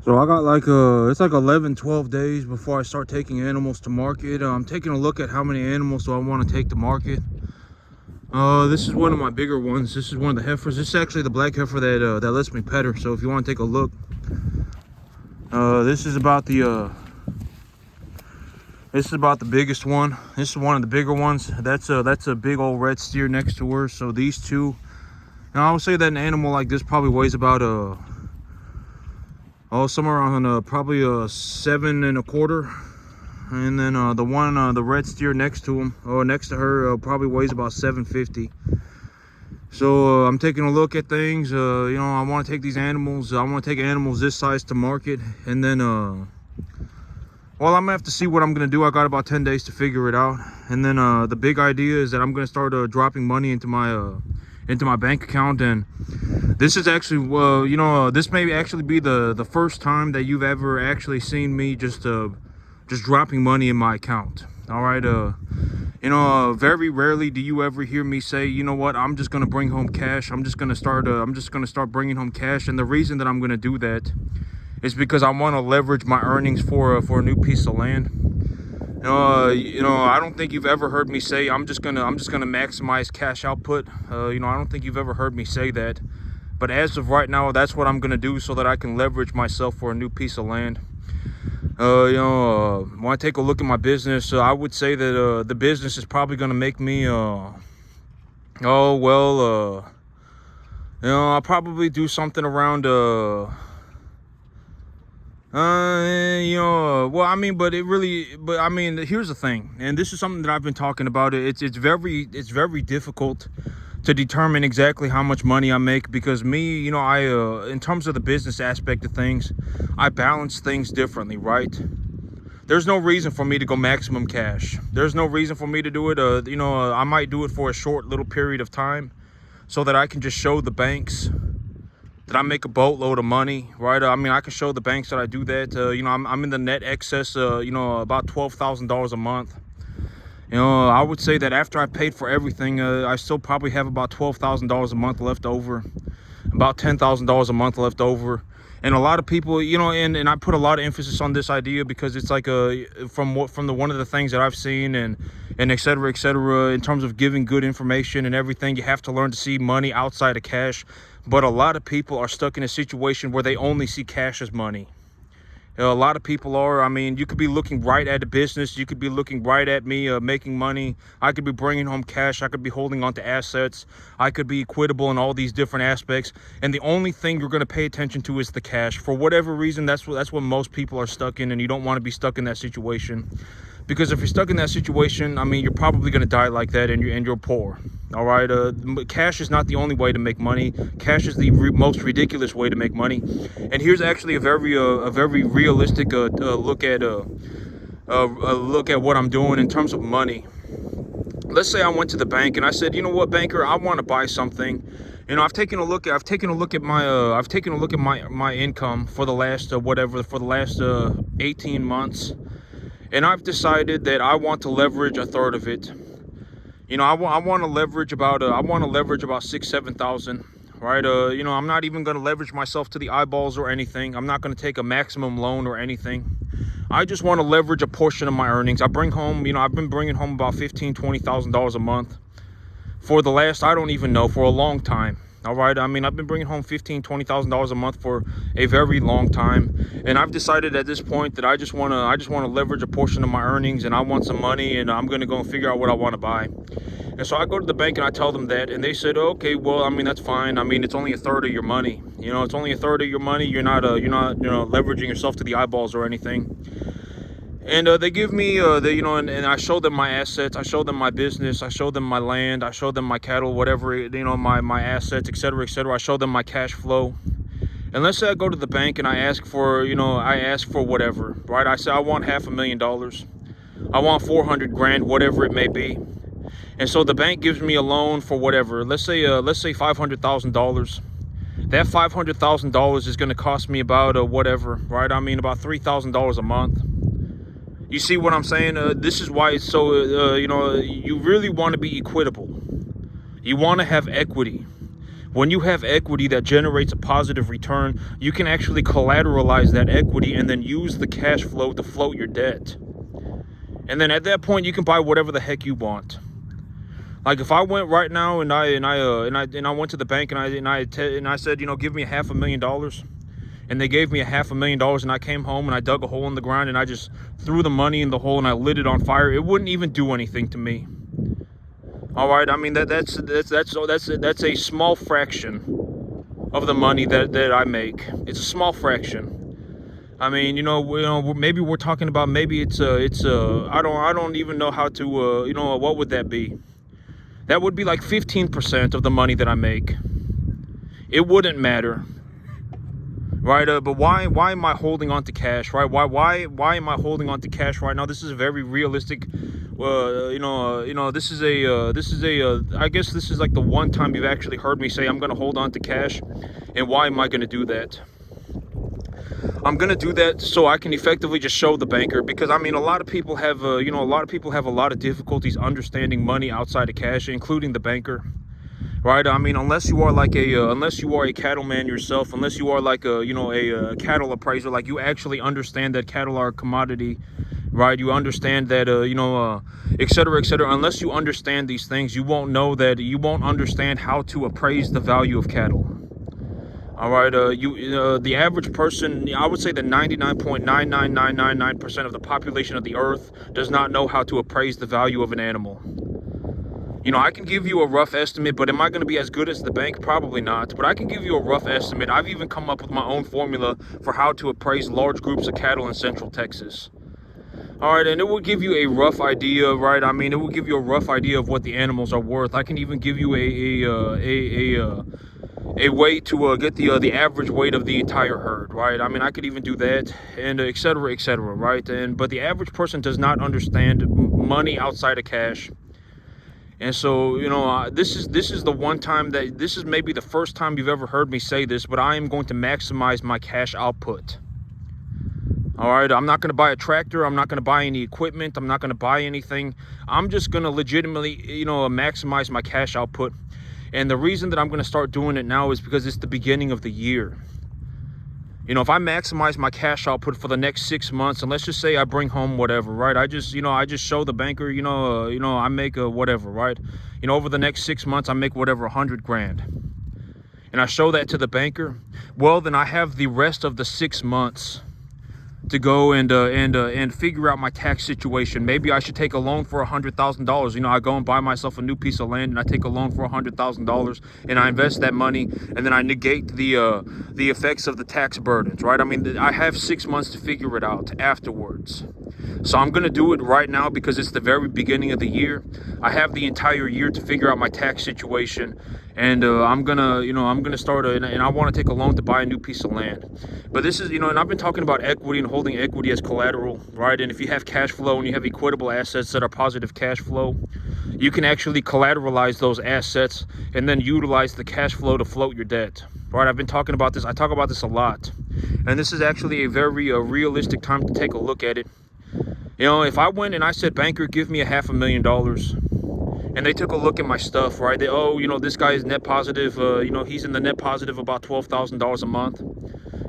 So I got like it's like 11-12 days before I start taking animals to market. I'm taking a look at how many animals do I want to take to market. This is one of my bigger ones. This is one of the heifers. This is actually the black heifer that lets me pet her. So if you want to take a look, this is about the biggest one. This is one of the bigger ones. That's a big old red steer next to her. So these two. Now I would say that an animal like this probably weighs about somewhere around probably 7.25, and then the red steer next to him, or next to her, probably weighs about 750. So I'm taking a look at things. I want to take these animals. I want to take animals this size to market, and then I'm gonna have to see what I'm gonna do. I got about 10 days to figure it out, and then the big idea is that I'm gonna start dropping money into my bank account. And this is actually this may actually be the first time that you've ever actually seen me just dropping money in my account. All right. Very rarely do you ever hear me say, you know what, I'm just gonna bring home cash. I'm just gonna start bringing home cash. And the reason that I'm gonna do that is because I want to leverage my earnings for a new piece of land. I don't think you've ever heard me say I'm just gonna maximize cash output. I don't think you've ever heard me say that. But as of right now, that's what I'm gonna do so that I can leverage myself for a new piece of land. When I take a look at my business, I would say that the business is probably gonna make me I'll probably do something around here's the thing, and this is something that I've been talking about. It's very difficult to determine exactly how much money I make, because me, in terms of the business aspect of things, I balance things differently, right? There's no reason for me to go maximum cash. There's no reason for me to do it. I might do it for a short little period of time so that I can just show the banks that I make a boatload of money, right? I can show the banks that I do that. I'm in the net excess, about $12,000 a month. I would say that after I paid for everything, I still probably have about $12,000 a month left over, about $10,000 a month left over. And a lot of people, and I put a lot of emphasis on this idea because it's like from one of the things that I've seen, and et cetera, in terms of giving good information and everything, you have to learn to see money outside of cash. But a lot of people are stuck in a situation where they only see cash as money. A lot of people are. You could be looking right at a business. You could be looking right at me making money. I could be bringing home cash. I could be holding on to assets. I could be equitable in all these different aspects. And the only thing you're going to pay attention to is the cash. For whatever reason, that's what most people are stuck in, and you don't want to be stuck in that situation. Because if you're stuck in that situation, you're probably going to die like that, and you're poor. All right. Cash is not the only way to make money. Cash is the most ridiculous way to make money. And here's actually a very realistic look at what I'm doing in terms of money. Let's say I went to the bank and I said, you know what, banker, I want to buy something. I've taken a look at my income for the last 18 months. And I've decided that I want to leverage a third of it. I want to leverage about $6,000-7,000, right? I'm not even going to leverage myself to the eyeballs or anything. I'm not going to take a maximum loan or anything. I just want to leverage a portion of my earnings. I've been bringing home about $15,000-20,000 a month for the last, I don't even know, for a long time. All right. I've been bringing home $15,000-20,000 a month for a very long time. And I've decided at this point that I just want to leverage a portion of my earnings, and I want some money, and I'm going to go and figure out what I want to buy. And so I go to the bank and I tell them that, and they said, okay, well, that's fine. It's only a third of your money. It's only a third of your money. You're not leveraging yourself to the eyeballs or anything. And they give me, and I show them my assets. I show them my business. I show them my land. I show them my cattle, whatever, my assets, et cetera, et cetera. I show them my cash flow. And let's say I go to the bank and I ask for whatever, right? I say I want $500,000. I want 400 grand, whatever it may be. And so the bank gives me a loan for whatever. Let's say $500,000. That $500,000 is going to cost me about whatever, right? About $3,000 a month. You see what I'm saying? This is why it's so, you really want to be equitable. You want to have equity. When you have equity that generates a positive return, you can actually collateralize that equity and then use the cash flow to float your debt. And then at that point, you can buy whatever the heck you want. Like if I went right now and I went to the bank and I said, you know, give me $500,000, and they gave me $500,000, and I came home and I dug a hole in the ground and I just threw the money in the hole and I lit it on fire, it wouldn't even do anything to me. All right, I mean that's a small fraction of the money that I make. It's a small fraction. I mean, maybe we're talking about, maybe I don't even know how to, what would that be? That would be like 15% of the money that I make. It wouldn't matter, right? But why am I holding on to cash, right? Why am I holding on to cash right now? This is a very realistic, this is I guess this is like the one time you've actually heard me say I'm going to hold on to cash. And why am I going to do that? I'm going to do that so I can effectively just show the banker, because I mean, a lot of people have a lot of difficulties understanding money outside of cash, including the banker, right? I mean, unless you are a cattleman yourself, unless you are like a cattle appraiser, like you actually understand that cattle are a commodity, right? You understand that, et cetera, et cetera. Unless you understand these things, you won't understand how to appraise the value of cattle. All right, the average person, I would say that 99.99999% of the population of the earth does not know how to appraise the value of an animal. I can give you a rough estimate, but am I going to be as good as the bank? Probably not, but I can give you a rough estimate. I've even come up with my own formula for how to appraise large groups of cattle in Central Texas. All right, and it will give you a rough idea, right? I mean, it will give you a rough idea of what the animals are worth. I can even give you a way to get the average weight of the entire herd, right? I mean, I could even do that, and et cetera, right? But the average person does not understand money outside of cash. And so, this is the one time this is maybe the first time you've ever heard me say this, but I am going to maximize my cash output. All right, I'm not going to buy a tractor. I'm not going to buy any equipment. I'm not going to buy anything. I'm just going to legitimately, maximize my cash output. And the reason that I'm going to start doing it now is because it's the beginning of the year. If I maximize my cash output for the next 6 months, and let's just say I bring home whatever, right? I just show the banker, I make whatever, right? Over the next 6 months, I make whatever, 100 grand. And I show that to the banker. Well, then I have the rest of the 6 months to go and figure out my tax situation. Maybe I should take a loan for $100,000. I go and buy myself a new piece of land, and I take a loan for $100,000, and I invest that money, and then I negate the effects of the tax burdens, right? I mean, I have 6 months to figure it out afterwards. So I'm going to do it right now because it's the very beginning of the year. I have the entire year to figure out my tax situation, and I'm gonna start and I want to take a loan to buy a new piece of land. But this is, and I've been talking about equity and holding equity as collateral, right? And if you have cash flow and you have equitable assets that are positive cash flow, you can actually collateralize those assets and then utilize the cash flow to float your debt, right? I've been talking about this. I talk about this a lot, and this is actually a very realistic time to take a look at it. If I went and I said, banker, give me $500,000, and they took a look at my stuff, right? This guy is net positive. He's in the net positive about $12,000 a month.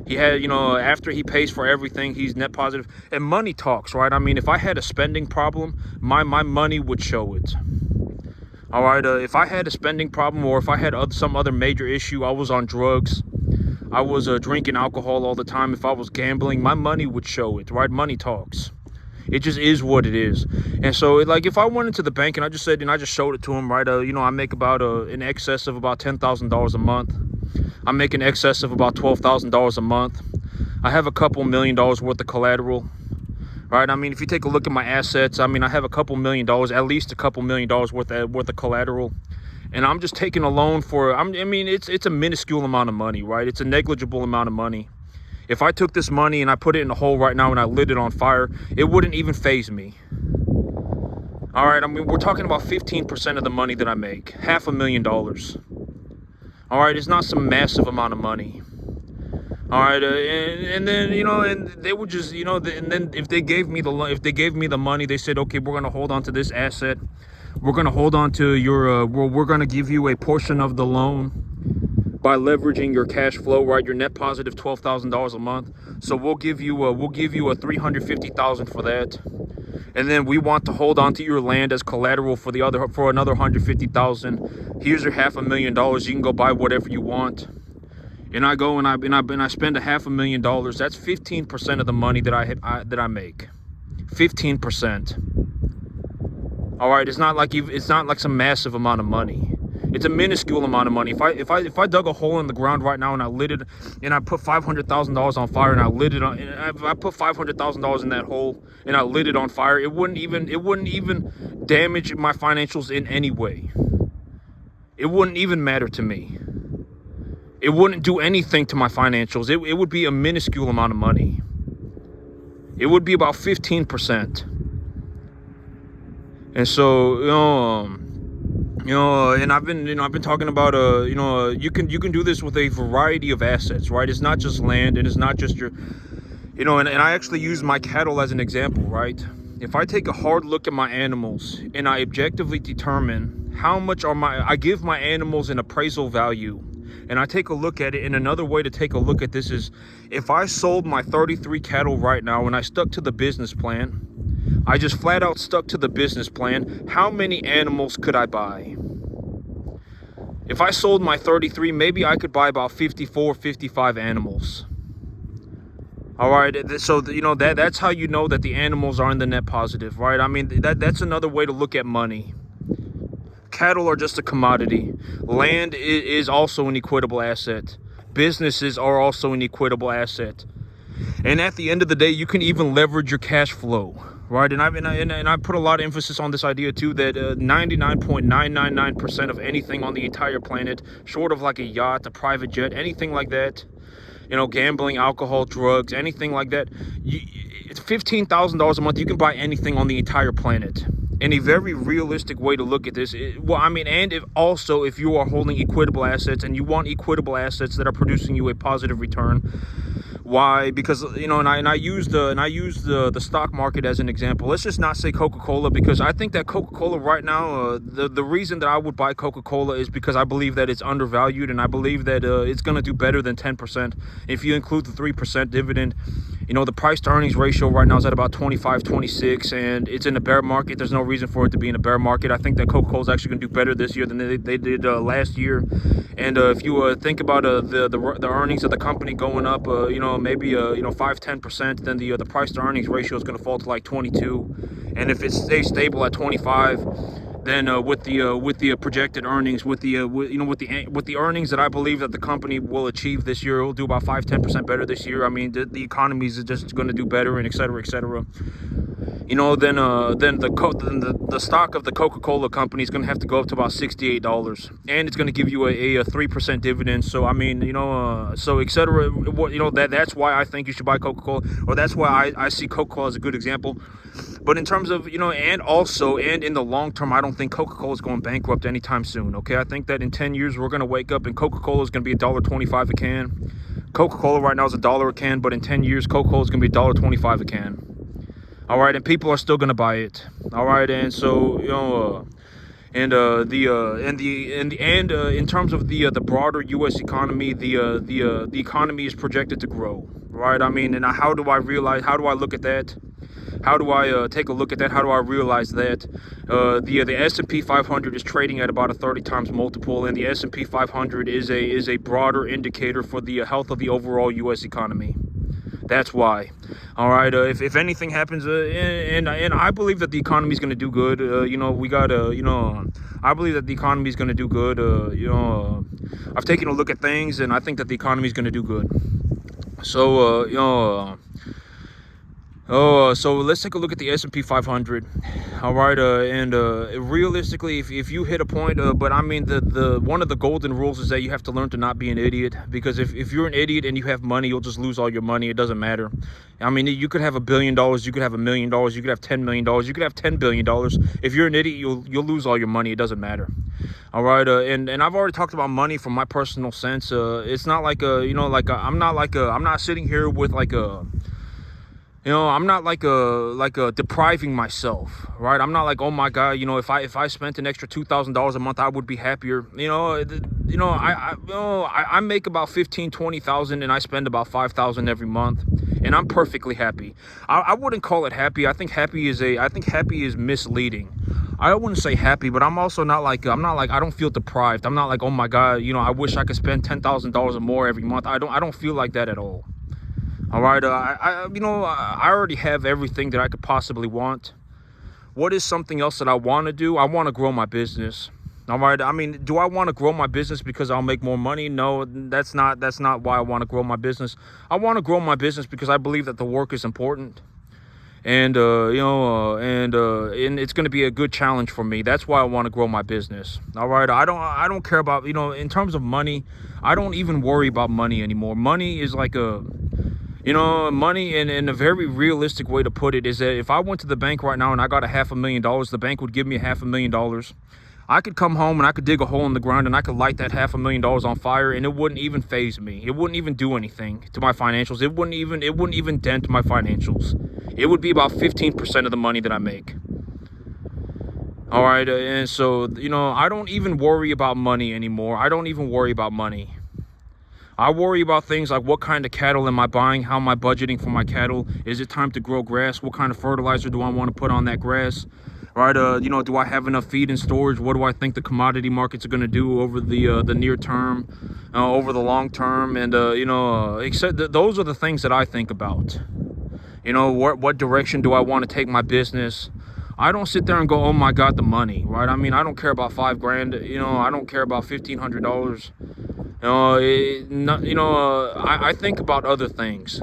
He had, after he pays for everything, he's net positive. And money talks, right? I mean, if I had a spending problem, my money would show it. All right. If I had a spending problem, or if I had some other major issue, I was on drugs, I was drinking alcohol all the time, if I was gambling, my money would show it, right? Money talks. It just is what it is. And so, like, if I went into the bank and I just said, I just showed it to him, right? I make about in excess of about $10,000 a month. I make in excess of about $12,000 a month. I have a couple $1 million worth of collateral, right? I mean, if you take a look at my assets, I mean, I have a couple $1 million, at least a couple $1 million worth of collateral. And I'm just taking a loan for, it's a minuscule amount of money, right? It's a negligible amount of money. If I took this money and I put it in a hole right now and I lit it on fire, it wouldn't even faze me. All right, I mean, we're talking about 15% of the money that I make, $500,000. All right, it's not some massive amount of money. All right, and then and they would just and then if they gave me the money, they said, okay, we're gonna hold on to this asset. We're gonna hold on to your. We're gonna give you a portion of the loan. by leveraging your cash flow, right? Your net positive $12,000 a month. So we'll give you a $350,000 for that. And then we want to hold on to your land as collateral for another $150,000. Here's your $500,000. You can go buy whatever you want. And I go and I spend $500,000. That's 15% of the money that I make. 15%. All right, it's not like some massive amount of money. It's a minuscule amount of money. If I dug a hole in the ground right now and I lit it, and I put $500,000 on fire and I lit it on, and if I put $500,000 in that hole and I lit it on fire, it wouldn't even damage my financials in any way. It wouldn't even matter to me. It wouldn't do anything to my financials. It would be a minuscule amount of money. It would be about 15%. And so, and I've been talking about, you can do this with a variety of assets, right? It's not just land, and it's not just your, and I actually use my cattle as an example, right? If I take a hard look at my animals and I objectively determine how much I give my animals an appraisal value, and I take a look at it, and another way to take a look at this is, if I sold my 33 cattle right now and I stuck to the business plan, I just flat out stuck to the business plan, how many animals could I buy? If I sold my 33, maybe I could buy about 54, 55 animals. All right, so that's how you know that the animals are in the net positive, right? I mean, that's another way to look at money. Cattle are just a commodity. Land is also an equitable asset. Businesses are also an equitable asset. And at the end of the day, you can even leverage your cash flow, right? And I put a lot of emphasis on this idea too, that 99.999% of anything on the entire planet, short of like a yacht, a private jet, anything like that, gambling, alcohol, drugs, anything like that, it's $15,000 a month. You can buy anything on the entire planet. And a very realistic way to look at this, and if you are holding equitable assets and you want equitable assets that are producing you a positive return. Why? Because I use the stock market as an example. Let's just not say Coca-Cola, because I think that Coca-Cola right now, the reason that I would buy Coca-Cola is because I believe that it's undervalued, and I believe that it's going to do better than 10%. If you include the 3% dividend, the price to earnings ratio right now is at about 25, 26, and it's in a bear market. There's no reason for it to be in a bear market. I think that Coca-Cola is actually going to do better this year than they did last year. And if you think about the earnings of the company going up, maybe 5-10%, then the price to earnings ratio is going to fall to like 22. And if it stays stable at 25, then with the projected earnings, with the earnings that I believe that the company will achieve this year, it will do about 5-10% better this year. I mean, the economy is just going to do better, and et cetera, et cetera. Then the stock of the Coca-Cola company is going to have to go up to about $68, and it's going to give you a 3% dividend. So I mean, so et cetera. That's why I think you should buy Coca-Cola, or that's why I see Coca-Cola as a good example. But in terms of, and in the long term, I don't think Coca-Cola is going bankrupt anytime soon. Okay, I think that in 10 years we're going to wake up and Coca-Cola is going to be $1.25 a can. Coca-Cola right now is $1 a can, but in 10 years Coca-Cola is going to be $1.25 a can. All right, and people are still going to buy it. All right, and so in terms of the broader U.S. economy, the economy is projected to grow. Right? I mean, and how do I look at that? How do I take a look at that? How do I realize that? The S&P 500 is trading at about a 30 times multiple, and the S&P 500 is a broader indicator for the health of the overall U.S. economy. That's why. All right. If anything happens, and I believe that the economy is going to do good. I believe that the economy is going to do good. I've taken a look at things, and I think that the economy is going to do good. So so let's take a look at the S&P 500. All right, realistically, if you hit a point, but I mean, the one of the golden rules is that you have to learn to not be an idiot, because if you're an idiot and you have money, you'll just lose all your money. It doesn't matter. I mean, you could have $1 billion, you could have $1 million, you could have $10 million, you could have $10 billion. If you're an idiot, you'll lose all your money. It doesn't matter. All right, and I've already talked about money from my personal sense. It's not like I'm not sitting here with like a I'm not like a depriving myself, right? I'm not like, oh my God, if I spent an extra $2,000 a month, I would be happier. I make about 15, 20,000, and I spend about 5,000 every month, and I'm perfectly happy. I wouldn't call it happy. I think happy is misleading. I wouldn't say happy, but I'm also not like, I don't feel deprived. I'm not like, oh my God, I wish I could spend $10,000 or more every month. I don't feel like that at all. All right, I already have everything that I could possibly want. What is something else that I want to do? I want to grow my business. All right, I mean, do I want to grow my business because I'll make more money? No, that's not why I want to grow my business. I want to grow my business because I believe that the work is important, and and it's going to be a good challenge for me. That's why I want to grow my business. All right, I don't care about, in terms of money. I don't even worry about money anymore. Money is like money, in a very realistic way to put it, is that if I went to the bank right now and I got $500,000, the bank would give me $500,000. I could come home and I could dig a hole in the ground and I could light that $500,000 on fire, and it wouldn't even phase me. It wouldn't even do anything to my financials. It wouldn't even dent my financials. It would be about 15% of the money that I make. All right, and so, I don't even worry about money anymore. I don't even worry about money. I worry about things like, what kind of cattle am I buying? How am I budgeting for my cattle? Is it time to grow grass? What kind of fertilizer do I want to put on that grass? Right? Do I have enough feed in storage? What do I think the commodity markets are going to do over the near term, over the long term? And those are the things that I think about. What direction do I want to take my business? I don't sit there and go, oh my God, the money, right? I mean, I don't care about $5,000. I don't care about $1,500. I think about other things.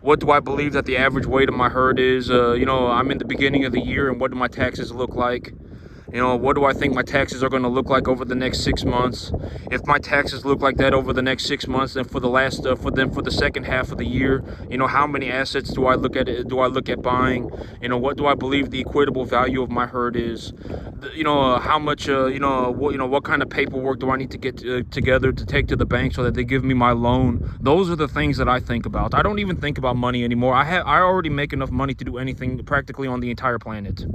What do I believe that the average weight of my herd is? I'm in the beginning of the year, and what do my taxes look like? What do I think my taxes are going to look like over the next 6 months? If my taxes look like that over the next 6 months, then for the second half of the year, how many assets do I look at? Buying? What do I believe the equitable value of my herd is? How much? What kind of paperwork do I need to get together to take to the bank so that they give me my loan? Those are the things that I think about. I don't even think about money anymore. I already make enough money to do anything practically on the entire planet.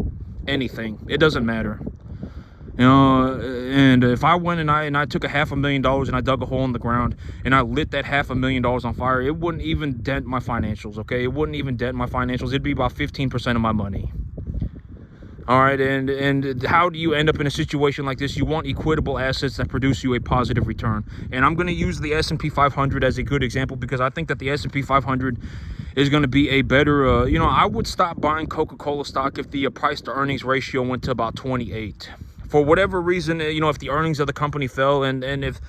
Anything, it doesn't matter. And if I went and I took $500,000 and I dug a hole in the ground and I lit that $500,000 on fire, it wouldn't even dent my financials. Okay, it wouldn't even dent my financials. It'd be about 15% of my money. All right, and how do you end up in a situation like this? You want equitable assets that produce you a positive return. And I'm going to use the S&P 500 as a good example, because I think that the S&P 500 is going to be a better, I would stop buying Coca-Cola stock if the price to earnings ratio went to about 28. For whatever reason, if the earnings of the company fell, if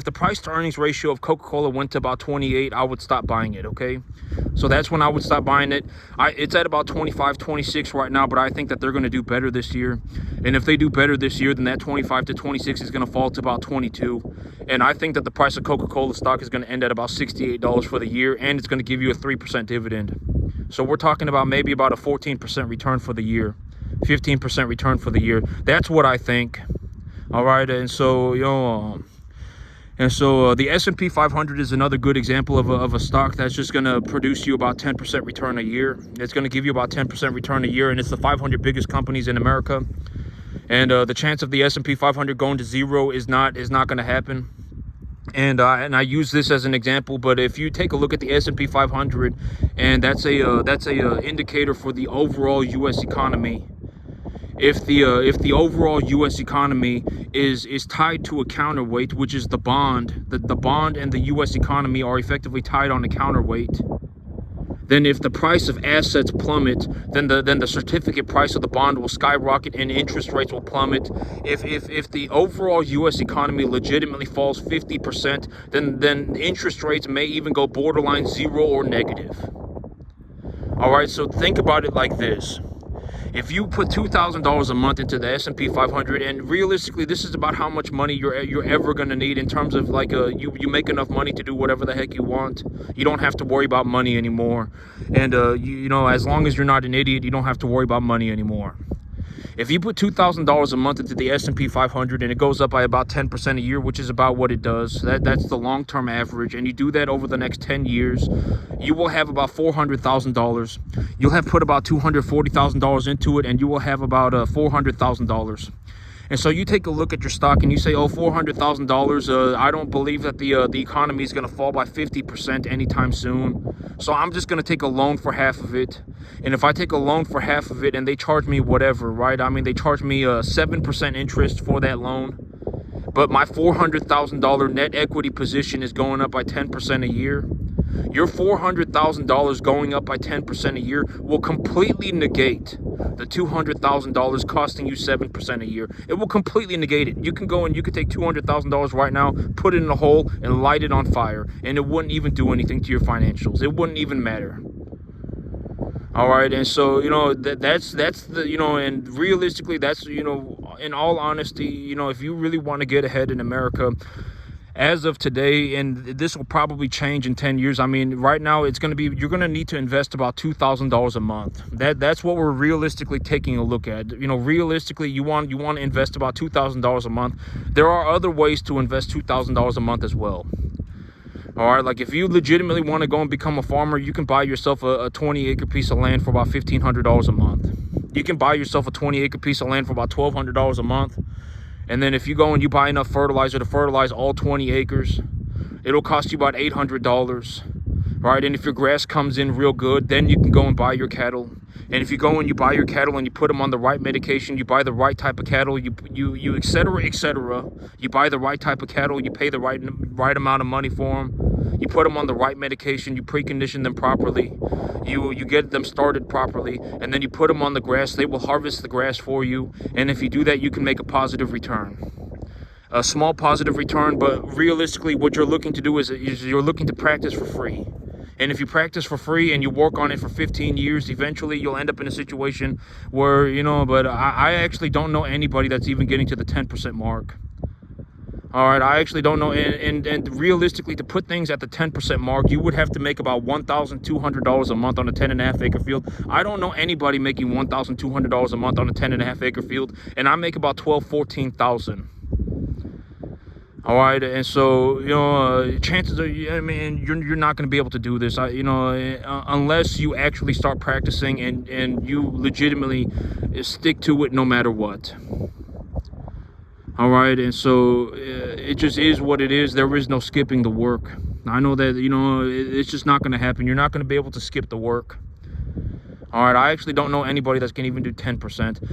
the price to earnings ratio of Coca-Cola went to about 28, I would stop buying it. Okay, so that's when I would stop buying it. It's at about 25, 26 right now, but I think that they're going to do better this year. And if they do better this year, then that 25 to 26 is going to fall to about 22. And I think that the price of Coca-Cola stock is going to end at about $68 for the year, and it's going to give you a 3% dividend. So we're talking about maybe about a 14% return for the year. 15% return for the year. That's what I think. All right, and so the S&P 500 is another good example of a stock that's just going to produce you about 10% return a year. It's going to give you about 10% return a year, and it's the 500 biggest companies in America. And the chance of the S&P 500 going to zero is not going to happen. And I use this as an example, but if you take a look at the S&P 500, and that's a indicator for the overall U.S. economy. If the overall U.S. economy is tied to a counterweight, which is the bond, the bond and the U.S. economy are effectively tied on a counterweight, then if the price of assets plummet, then the certificate price of the bond will skyrocket and interest rates will plummet. If the overall U.S. economy legitimately falls 50%, then interest rates may even go borderline zero or negative. All right, so think about it like this. If you put $2,000 a month into the S&P 500, and realistically, this is about how much money you're ever going to need in terms of like you make enough money to do whatever the heck you want. You don't have to worry about money anymore. And as long as you're not an idiot, you don't have to worry about money anymore. If you put $2,000 a month into the S&P 500 and it goes up by about 10% a year, which is about what it does, that's the long-term average, and you do that over the next 10 years, you will have about $400,000. You'll have put about $240,000 into it, and you will have about $400,000. And so you take a look at your stock and you say, oh, $400,000. I don't believe that the economy is going to fall by 50% anytime soon. So I'm just going to take a loan for half of it. And if I take a loan for half of it and they charge me whatever, right? I mean, they charge me 7% interest for that loan. But my $400,000 net equity position is going up by 10% a year. Your $400,000 going up by 10% a year will completely negate the $200,000 costing you 7% a year. It will completely negate it. You can go and you could take $200,000 right now, put it in a hole, and light it on fire, and it wouldn't even do anything to your financials. It wouldn't even matter. All right, and so, you know, that's the, you know, and realistically, that's, you know, in all honesty, you know, if you really want to get ahead in America, as of today, and this will probably change in 10 years. I mean, right now it's going to be, you're going to need to invest about $2,000 a month. That's what we're realistically taking a look at. You know, realistically, you want to invest about $2,000 a month. There are other ways to invest $2,000 a month as well. All right, like if you legitimately want to go and become a farmer, you can buy yourself a 20-acre piece of land for about $1,500 a month. You can buy yourself a 20-acre piece of land for about $1,200 a month. And then if you go and you buy enough fertilizer to fertilize all 20 acres, it'll cost you about $800, right? And if your grass comes in real good, then you can go and buy your cattle. And if you go and you buy your cattle and you put them on the right medication, you buy the right type of cattle, you et cetera, you buy the right type of cattle, you pay the right amount of money for them, you put them on the right medication, you precondition them properly, you get them started properly, and then you put them on the grass. They will harvest the grass for you, and if you do that, you can make a positive return. A small positive return, but realistically what you're looking to do is you're looking to practice for free. And if you practice for free and you work on it for 15 years, eventually you'll end up in a situation where, you know, but I actually don't know anybody that's even getting to the 10% mark. All right, I actually don't know. And realistically, to put things at the 10% mark, you would have to make about $1,200 a month on a 10.5 acre field. I don't know anybody making $1,200 a month on a 10.5 acre field, and I make about $12,000-$14,000. All right, and so, you know, chances are, I mean, you're not going to be able to do this, you know, unless you actually start practicing and you legitimately stick to it no matter what. All right, and so it just is what it is. There is no skipping the work. I know that, you know, it's just not going to happen. You're not going to be able to skip the work. All right, I actually don't know anybody that's going to even do 10%.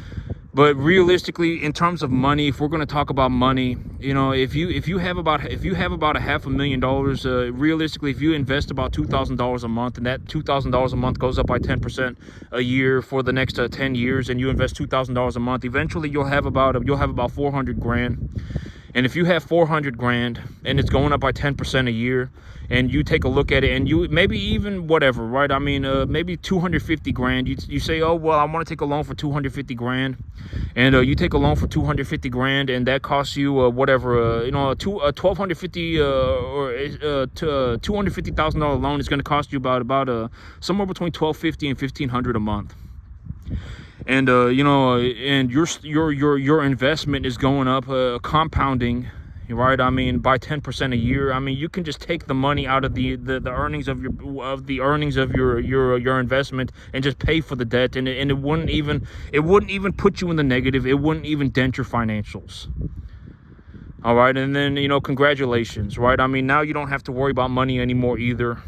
But realistically, in terms of money, if we're going to talk about money, you know, if you have about $500,000, realistically, if you invest about $2,000 a month, and that $2,000 a month goes up by 10% a year for the next 10 years, and you invest $2,000 a month, eventually you'll have about $400,000. And if you have $400,000 and it's going up by 10% a year, and you take a look at it, and you maybe even whatever, right? I mean, maybe $250,000. You say, oh well, I want to take a loan for $250,000, and you take a loan for $250,000, and that costs you whatever, you know, $250,000 loan is going to cost you about somewhere between $1,250 and $1,500 a month. And you know, and your investment is going up, compounding, right? I mean, by 10% a year. I mean, you can just take the money out of the earnings of your investment and just pay for the debt, and it wouldn't even put you in the negative. It wouldn't even dent your financials. All right, and then, you know, congratulations, right? I mean, now you don't have to worry about money anymore either.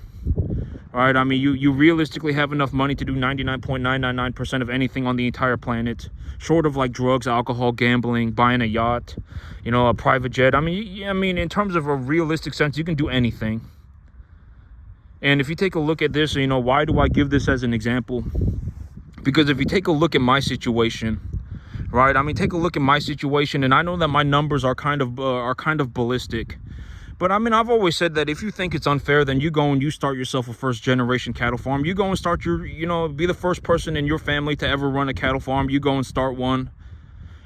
All right, I mean, you realistically have enough money to do 99.999% of anything on the entire planet, short of like drugs, alcohol, gambling, buying a yacht, you know, a private jet. I mean, in terms of a realistic sense, you can do anything. And if you take a look at this, you know, why do I give this as an example? Because if you take a look at my situation, right? I mean, take a look at my situation, and I know that my numbers are kind of ballistic. But I mean, I've always said that if you think it's unfair, then you go and you start yourself a first generation cattle farm. You go and start be the first person in your family to ever run a cattle farm. You go and start one.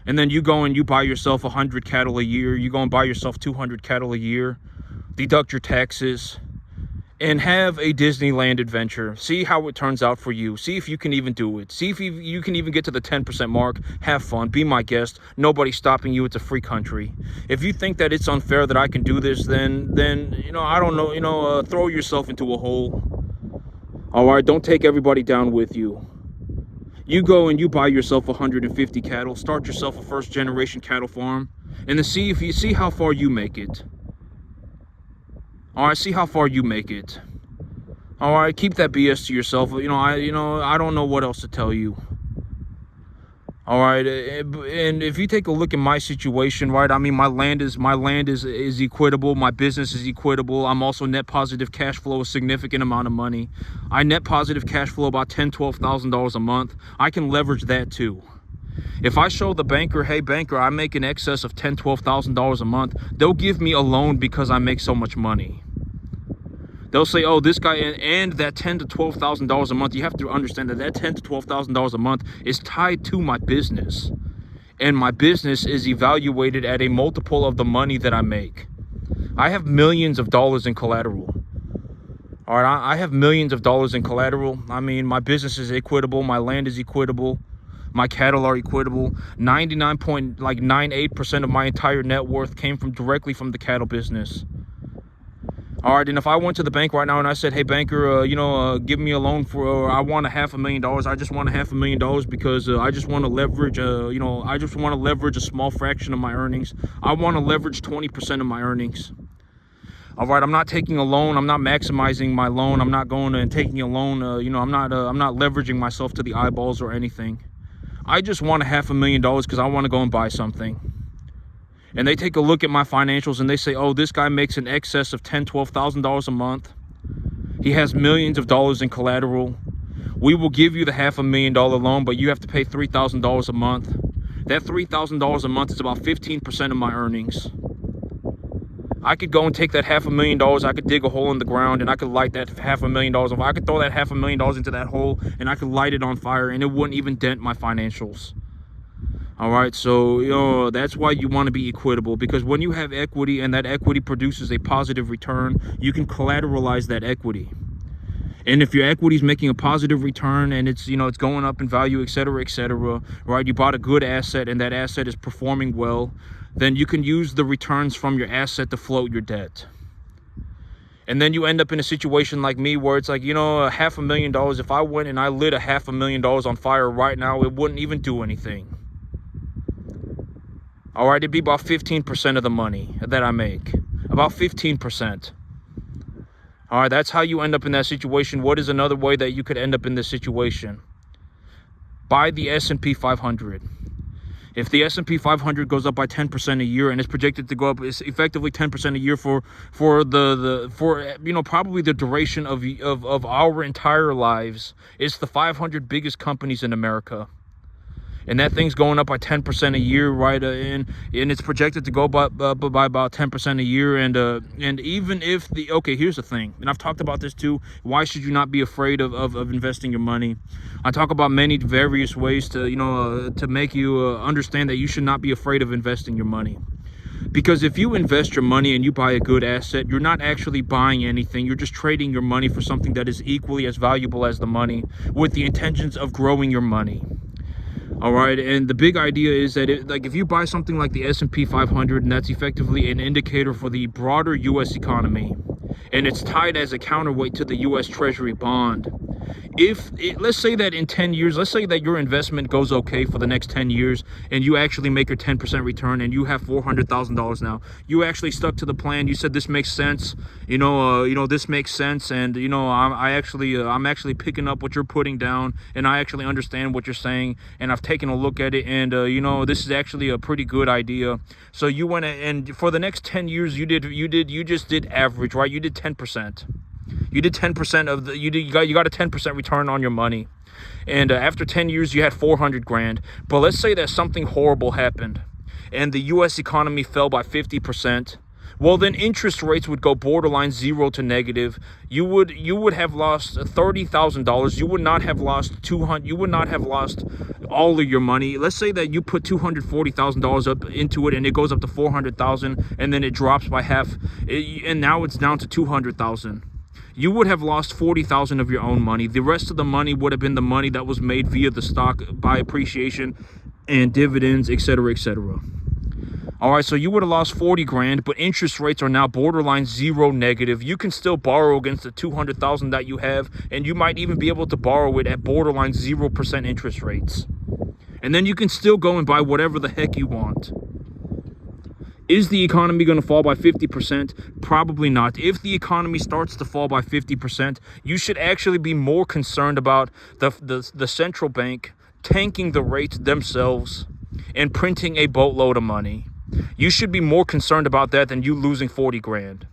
And then you go and you buy yourself 100 cattle a year. You go and buy yourself 200 cattle a year. Deduct your taxes. and have a Disneyland adventure. See how it turns out for you. See if you can even do it. See if you can even get to the 10% mark. Have fun. Be my guest. Nobody's stopping you. It's a free country. If you think that it's unfair that I can do this, then I don't know, throw yourself into a hole. All right, don't take everybody down with you. You go and you buy yourself 150 cattle. Start yourself a first-generation cattle farm, and then see how far you make it. All right, see how far you make it. All right, keep that BS to yourself. I don't know what else to tell you. All right, and if you take a look at my situation, right? I mean, my land is equitable. My business is equitable. I'm also net positive cash flow, a significant amount of money. I net positive cash flow about $10,000-$12,000 a month. I can leverage that too. If I show the banker, hey banker, I make in excess of $10,000-$12,000 a month, they'll give me a loan because I make so much money. They'll say, oh, this guy, and that $10,000 to $12,000 a month, you have to understand that $10,000 to $12,000 a month is tied to my business. And my business is evaluated at a multiple of the money that I make. I have millions of dollars in collateral. All right, I have millions of dollars in collateral. I mean, my business is equitable. My land is equitable. My cattle are equitable. 99.98% of my entire net worth came directly from the cattle business. All right, and if I went to the bank right now and I said, hey banker, give me a loan for, I want $500,000. I just want $500,000 because I just want to leverage, I just want to leverage a small fraction of my earnings. I want to leverage 20% of my earnings. All right, I'm not taking a loan. I'm not maximizing my loan. I'm not going and taking a loan. I'm not leveraging myself to the eyeballs or anything. I just want $500,000 because I want to go and buy something. And they take a look at my financials and they say, oh, this guy makes in excess of $10,000-$12,000 a month. He has millions of dollars in collateral. We will give you the $500,000 loan, but you have to pay $3,000 a month. That $3,000 a month is about 15% of my earnings. I could go and take that $500,000, I could dig a hole in the ground and I could light that $500,000. If I could throw that $500,000 into that hole and I could light it on fire and it wouldn't even dent my financials. All right, so that's why you want to be equitable, because when you have equity and that equity produces a positive return, you can collateralize that equity. And if your equity is making a positive return and it's it's going up in value, etc., right? You bought a good asset and that asset is performing well, then you can use the returns from your asset to float your debt. And then you end up in a situation like me where it's like, $500,000. If I went and I lit $500,000 on fire right now, it wouldn't even do anything. All right, it'd be about 15% of the money that I make. About 15%. All right, that's how you end up in that situation. What is another way that you could end up in this situation? Buy the S&P 500. If the S&P 500 goes up by 10% a year and it's projected to go up, it's effectively 10% a year for probably the duration of our entire lives. It's the 500 biggest companies in America. And that thing's going up by 10% a year, right? And it's projected to go by about 10% a year. And even if here's the thing, and I've talked about this too. Why should you not be afraid of investing your money? I talk about many various ways to make you understand that you should not be afraid of investing your money. Because if you invest your money and you buy a good asset, you're not actually buying anything. You're just trading your money for something that is equally as valuable as the money, with the intentions of growing your money. All right, and the big idea is that if you buy something like the S&P 500, and that's effectively an indicator for the broader U.S. economy, and it's tied as a counterweight to the U.S. Treasury bond. Let's say that in 10 years, let's say that your investment goes okay for the next 10 years and you actually make your 10% return and you have $400,000 now. You actually stuck to the plan. You said this makes sense. This makes sense, and I'm actually picking up what you're putting down, and I actually understand what you're saying, and I've taken a look at it, and this is actually a pretty good idea. So you went and for the next 10 years you just did average, right? You did 10%. You did 10% of the you got a 10% return on your money. And after 10 years you had $400,000. But let's say that something horrible happened and the US economy fell by 50%. Well, then interest rates would go borderline zero to negative. You would have lost $30,000. You would not have lost $200. You would not have lost all of your money. Let's say that you put $240,000 up into it, and it goes up to $400,000, and then it drops by half, and now it's down to $200,000. you would have lost 40,000 of your own money. The rest of the money would have been the money that was made via the stock by appreciation and dividends, etc., etc. All right, so you would have lost 40 grand, but interest rates are now borderline zero negative. You can still borrow against the 200,000 that you have, and you might even be able to borrow it at borderline 0% interest rates. And then you can still go and buy whatever the heck you want. Is the economy going to fall by 50%? Probably not. If the economy starts to fall by 50%, you should actually be more concerned about the central bank tanking the rates themselves and printing a boatload of money. You should be more concerned about that than you losing 40 grand.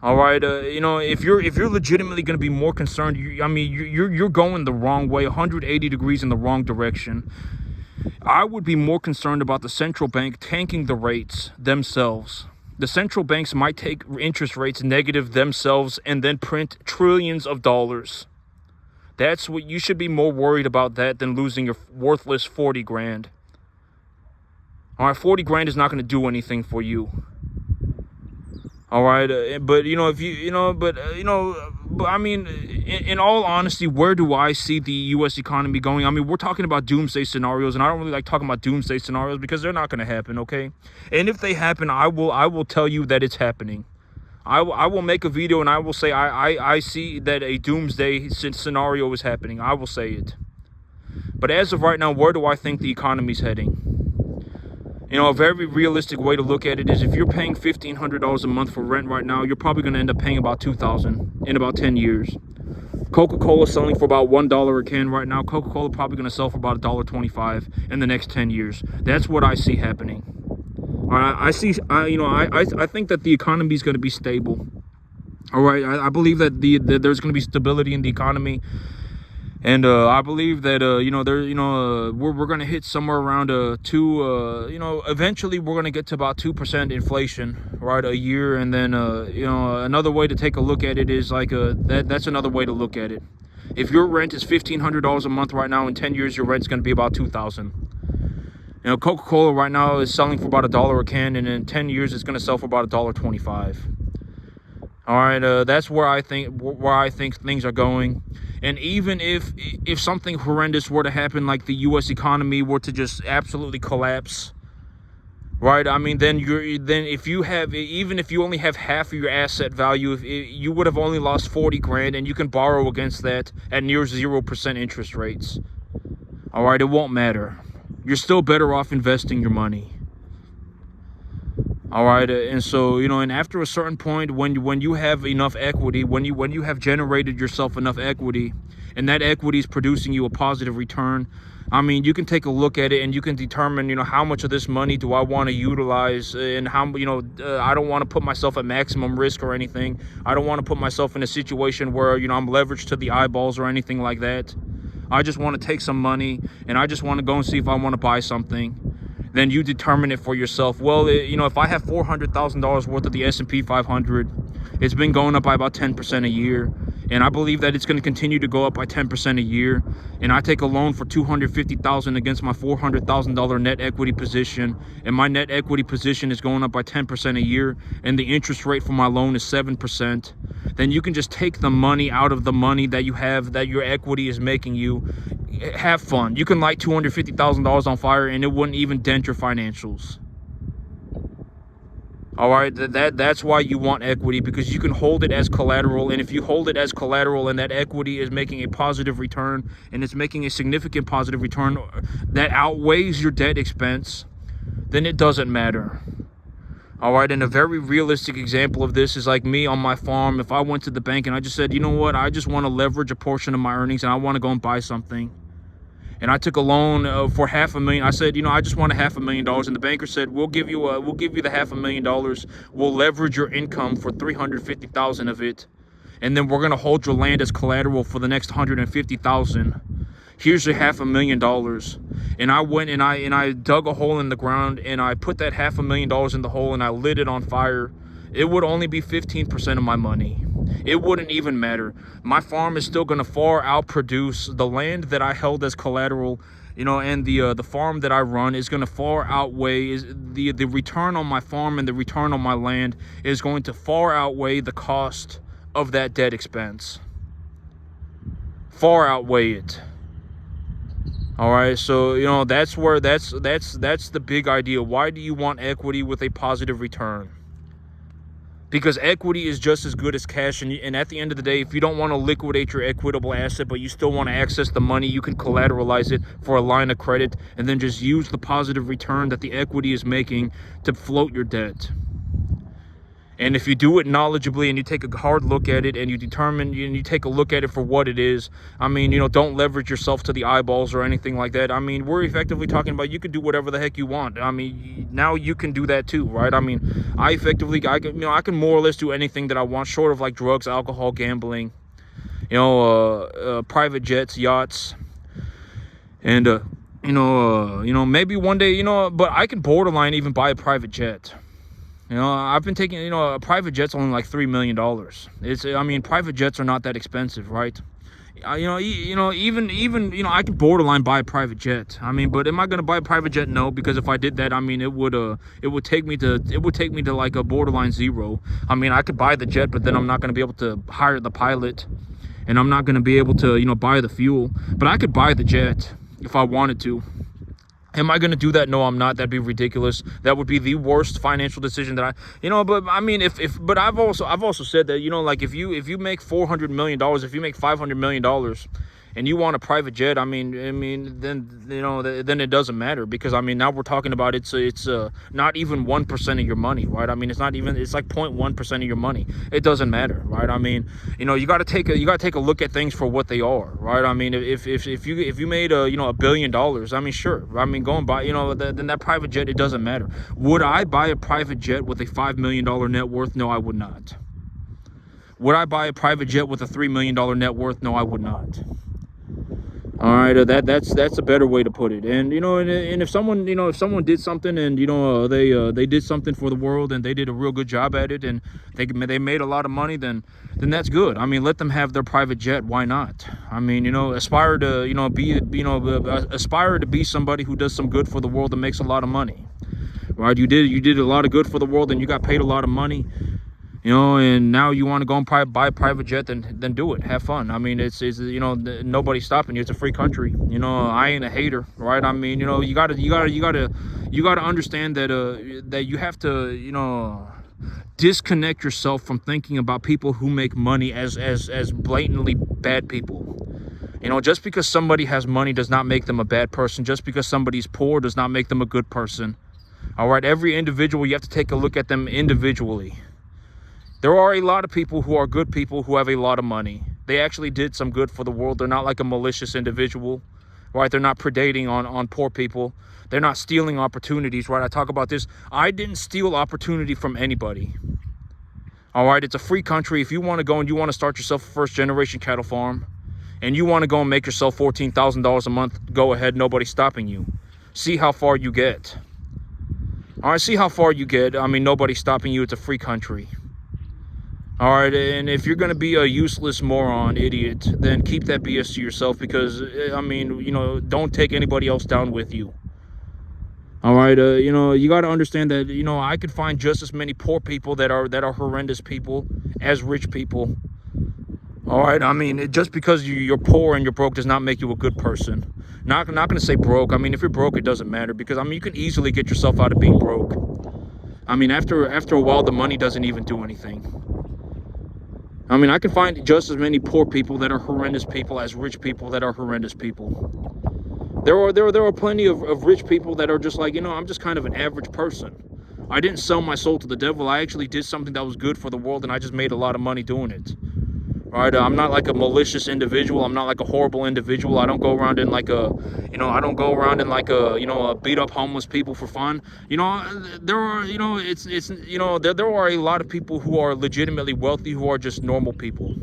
All right, if you're legitimately going to be more concerned, you're going the wrong way, 180 degrees in the wrong direction. I would be more concerned about the central bank tanking the rates themselves. The central banks might take interest rates negative themselves and then print trillions of dollars. That's what you should be more worried about that than losing your worthless 40 grand. All right, 40 grand is not going to do anything for you. All right, but I mean, in all honesty, where do I see the U.S. economy going? I mean, we're talking about doomsday scenarios, and I don't really like talking about doomsday scenarios because they're not going to happen, okay? And if they happen, I will tell you that it's happening. I will make a video and I will say I see that a doomsday scenario is happening. I will say it. But as of right now, where do I think the economy's heading? A very realistic way to look at it is if you're paying $1,500 a month for rent right now, you're probably going to end up paying about $2,000 in about 10 years. Coca-Cola is selling for about $1 a can right now. Coca-Cola probably going to sell for about $1.25 in the next 10 years. That's what I see happening. All right, I think that the economy is going to be stable. All right, I believe that there's going to be stability in the economy. And I believe that we're going to hit somewhere around eventually we're going to get to about 2% inflation, right, a year. And then another way to take a look at it is like that's another way to look at it. If your rent is $1,500 a month right now, in 10 years your rent's going to be about $2,000. Coca-Cola right now is selling for about $1 a can, and in 10 years it's going to sell for about $1.25. All right, that's where I think things are going. And even if something horrendous were to happen, like the U.S. economy were to just absolutely collapse, right? I mean, if you only have half of your asset value, you would have only lost 40 grand, and you can borrow against that at near 0% interest rates. All right, it won't matter. You're still better off investing your money. All right, and so and after a certain point, when you have enough equity, when you have generated yourself enough equity, and that equity is producing you a positive return, I mean, you can take a look at it and you can determine, how much of this money do I want to utilize, and how, I don't want to put myself at maximum risk or anything. I don't want to put myself in a situation where I'm leveraged to the eyeballs or anything like that. I just want to take some money and I just want to go and see if I want to buy something. Then you determine it for yourself. Well, if I have $400,000 worth of the S&P 500, it's been going up by about 10% a year. And I believe that it's going to continue to go up by 10% a year. And I take a loan for $250,000 against my $400,000 net equity position. And my net equity position is going up by 10% a year. And the interest rate for my loan is 7%. Then you can just take the money out of the money that you have, that your equity is making you. Have fun. You can light $250,000 on fire and it wouldn't even dent your financials. All right, that's why you want equity, because you can hold it as collateral. And if you hold it as collateral and that equity is making a positive return, and it's making a significant positive return that outweighs your debt expense, then it doesn't matter. All right, and a very realistic example of this is like me on my farm. If I went to the bank and I just said, you know what, I just want to leverage a portion of my earnings and I want to go and buy something. And I took a loan for $500,000. I said, I just want $500,000, and the banker said, we'll give you the $500,000. We'll leverage your income for $350,000 of it, and then we're gonna hold your land as collateral for the next $150,000. Here's your $500,000. And I went and I dug a hole in the ground and I put that $500,000 in the hole and I lit it on fire. It would only be 15% of my money. It wouldn't even matter. My farm is still going to far outproduce the land that I held as collateral, and the farm that I run is going to far outweigh the return on my farm, and the return on my land is going to far outweigh the cost of that debt expense. Far outweigh it. All right, so that's where that's the big idea. Why do you want equity with a positive return? Because equity is just as good as cash, and at the end of the day, if you don't want to liquidate your equitable asset, but you still want to access the money, you can collateralize it for a line of credit and then just use the positive return that the equity is making to float your debt. And if you do it knowledgeably and you take a hard look at it and you determine and you take a look at it for what it is, I mean, don't leverage yourself to the eyeballs or anything like that. I mean, we're effectively talking about you can do whatever the heck you want. I mean, now you can do that too, right? I mean, I can more or less do anything that I want, short of like drugs, alcohol, gambling, private jets, yachts, and maybe one day, but I can borderline even buy a private jet. I've been taking, a private jet's only like $3 million. Private jets are not that expensive, right? Even I could borderline buy a private jet. But am I going to buy a private jet? No, because if I did that, it would take me to like a borderline zero. I could buy the jet, but then I'm not going to be able to hire the pilot, and I'm not going to be able to, buy the fuel. But I could buy the jet if I wanted to. Am I going to do that? No, I'm not. That'd be ridiculous. That would be the worst financial decision that but but I've also said that, like if you make $400 million, if you make $500 million and you want a private jet, then it doesn't matter, because now we're talking about it's not even 1% of your money, right? It's like 0.1% of your money. It doesn't matter, right? You got to take a look at things for what they are, right? If you made $1 billion, sure, go and buy, then that private jet, it doesn't matter. Would I buy a private jet with a $5 million net worth? No, I would not. Would I buy a private jet with a $3 million net worth? No, I would not. All right, that's a better way to put it. And and if someone did something and they did something for the world and they did a real good job at it and they made a lot of money, then that's good. Let them have their private jet. Why not? Aspire to aspire to be somebody who does some good for the world and makes a lot of money. Right? You did a lot of good for the world and you got paid a lot of money. And now you want to go and buy a private jet, then do it. Have fun. It's nobody's stopping you. It's a free country. I ain't a hater, right? You gotta understand that that you have to disconnect yourself from thinking about people who make money as blatantly bad people. Just because somebody has money does not make them a bad person. Just because somebody's poor does not make them a good person. All right, every individual, you have to take a look at them individually. There are a lot of people who are good people who have a lot of money. They actually did some good for the world. They're not like a malicious individual, right? They're not predating on poor people. They're not stealing opportunities, right? I talk about this. I didn't steal opportunity from anybody. All right, it's a free country. If you want to go and you want to start yourself a first generation cattle farm and you want to go and make yourself $14,000 a month, go ahead. Nobody's stopping you. See how far you get. All right, see how far you get. Nobody's stopping you. It's a free country. All right, and if you're going to be a useless moron, idiot, then keep that BS to yourself, because, don't take anybody else down with you. All right, you got to understand that, I could find just as many poor people that are horrendous people as rich people. All right, just because you're poor and you're broke does not make you a good person. Not going to say broke. If you're broke, it doesn't matter, because, you can easily get yourself out of being broke. After a while, the money doesn't even do anything. I can find just as many poor people that are horrendous people as rich people that are horrendous people. There are plenty of rich people that are just like, I'm just kind of an average person. I didn't sell my soul to the devil. I actually did something that was good for the world, and I just made a lot of money doing it. All right, I'm not like a malicious individual. I'm not like a horrible individual. I don't go around in like a beat up homeless people for fun. There are a lot of people who are legitimately wealthy who are just normal people.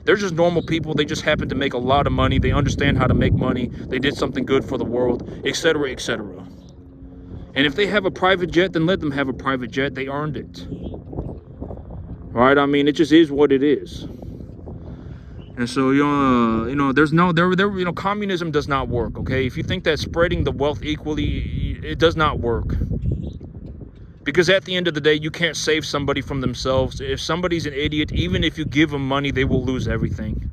They're just normal people. They just happen to make a lot of money. They understand how to make money. They did something good for the world, etc., etc. And if they have a private jet, then let them have a private jet. They earned it. Right? It just is what it is. And so, communism does not work, okay? If you think that spreading the wealth equally, it does not work. Because at the end of the day, you can't save somebody from themselves. If somebody's an idiot, even if you give them money, they will lose everything.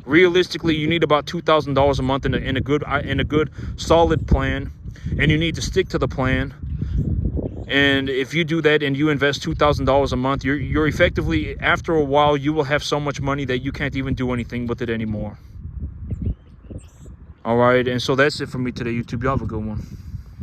Realistically, you need about $2,000 a month in a good solid plan, and you need to stick to the plan. And if you do that and you invest $2,000 a month, you're effectively, after a while, you will have so much money that you can't even do anything with it anymore. All right, and so that's it for me today, YouTube. Y'all have a good one.